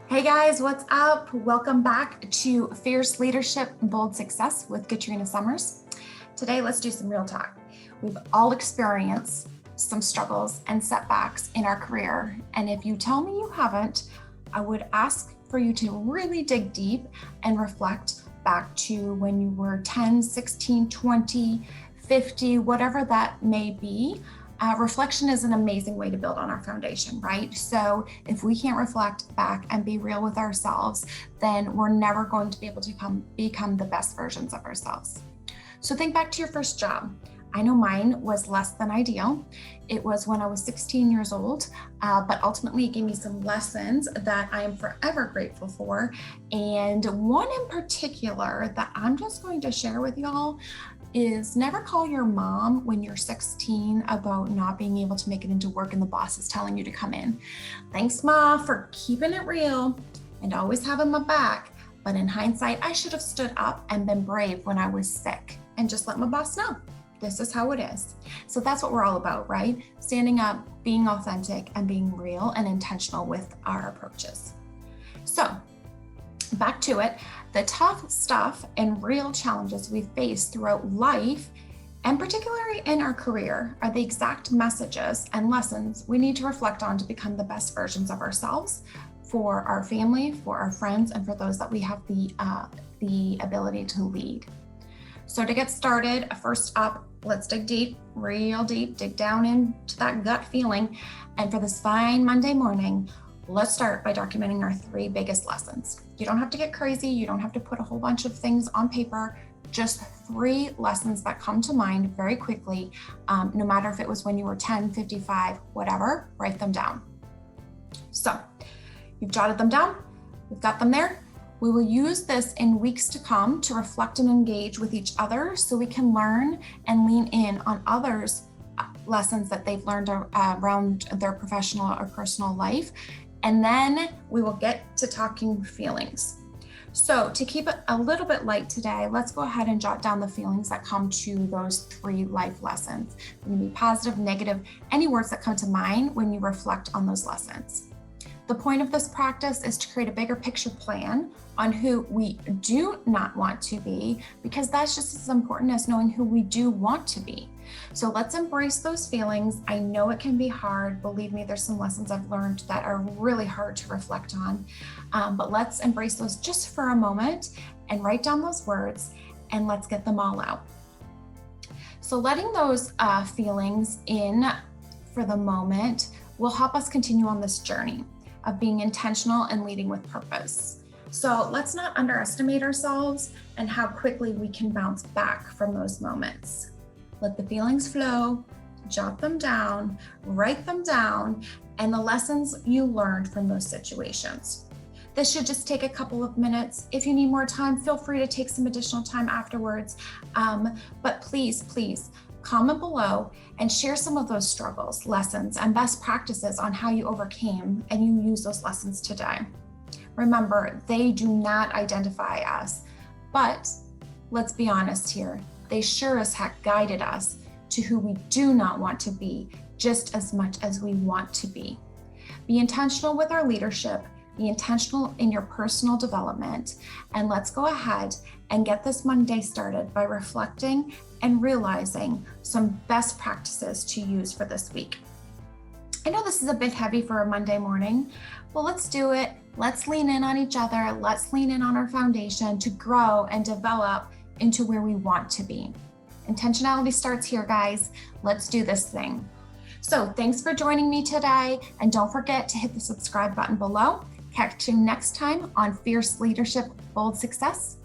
Hey guys, what's up? Welcome back to Fierce Leadership, Bold Success with Katrina Summers. Today, let's do some real talk. We've all experienced some struggles and setbacks in our career. And if you tell me you haven't, I would ask for you to really dig deep and reflect back to when you were 10, 16, 20, 50, whatever that may be. Reflection is an amazing way to build on our foundation, right? So if we can't reflect back and be real with ourselves, then we're never going to be able to become the best versions of ourselves. So think back to your first job. I know mine was less than ideal. It was when I was 16 years old, but ultimately it gave me some lessons that I am forever grateful for. And one in particular that I'm just going to share with y'all is never call your mom when you're 16 about not being able to make it into work and the boss is telling you to come in. Thanks, Ma, for keeping it real and always having my back. But in hindsight, I should have stood up and been brave when I was sick and just let my boss know. This is how it is. So that's what we're all about, right? Standing up, being authentic, and being real and intentional with our approaches. So back to it, the tough stuff and real challenges we face throughout life, and particularly in our career, are the exact messages and lessons we need to reflect on to become the best versions of ourselves for our family, for our friends, and for those that we have the ability to lead. So to get started, first up, let's dig deep, real deep, dig down into that gut feeling. And for this fine Monday morning, let's start by documenting our 3 biggest lessons. You don't have to get crazy. You don't have to put a whole bunch of things on paper, just 3 lessons that come to mind very quickly. No matter if it was when you were 10, 55, whatever, write them down. So you've jotted them down. We've got them there. We will use this in weeks to come to reflect and engage with each other so we can learn and lean in on others' lessons that they've learned around their professional or personal life. And then we will get to talking feelings. So to keep it a little bit light today, let's go ahead and jot down the feelings that come to those 3 life lessons. It can be positive, negative, any words that come to mind when you reflect on those lessons. The point of this practice is to create a bigger picture plan on who we do not want to be, because that's just as important as knowing who we do want to be. So let's embrace those feelings. I know it can be hard. Believe me, there's some lessons I've learned that are really hard to reflect on, but let's embrace those just for a moment and write down those words and let's get them all out. So letting those feelings in for the moment will help us continue on this journey of being intentional and leading with purpose. So let's not underestimate ourselves and how quickly we can bounce back from those moments. Let the feelings flow, jot them down, write them down, and the lessons you learned from those situations. This should just take a couple of minutes. If you need more time, feel free to take some additional time afterwards. But please, comment below and share some of those struggles, lessons, and best practices on how you overcame and you use those lessons today. Remember, they do not identify us, but let's be honest here, they sure as heck guided us to who we do not want to be just as much as we want to be. Be intentional with our leadership, be intentional in your personal development, and let's go ahead and get this Monday started by reflecting and realizing some best practices to use for this week. I know this is a bit heavy for a Monday morning. Well, let's do it. Let's lean in on each other. Let's lean in on our foundation to grow and develop into where we want to be. Intentionality starts here, guys. Let's do this thing. So thanks for joining me today. And don't forget to hit the subscribe button below. Catch you next time on Fierce Leadership, Bold Success.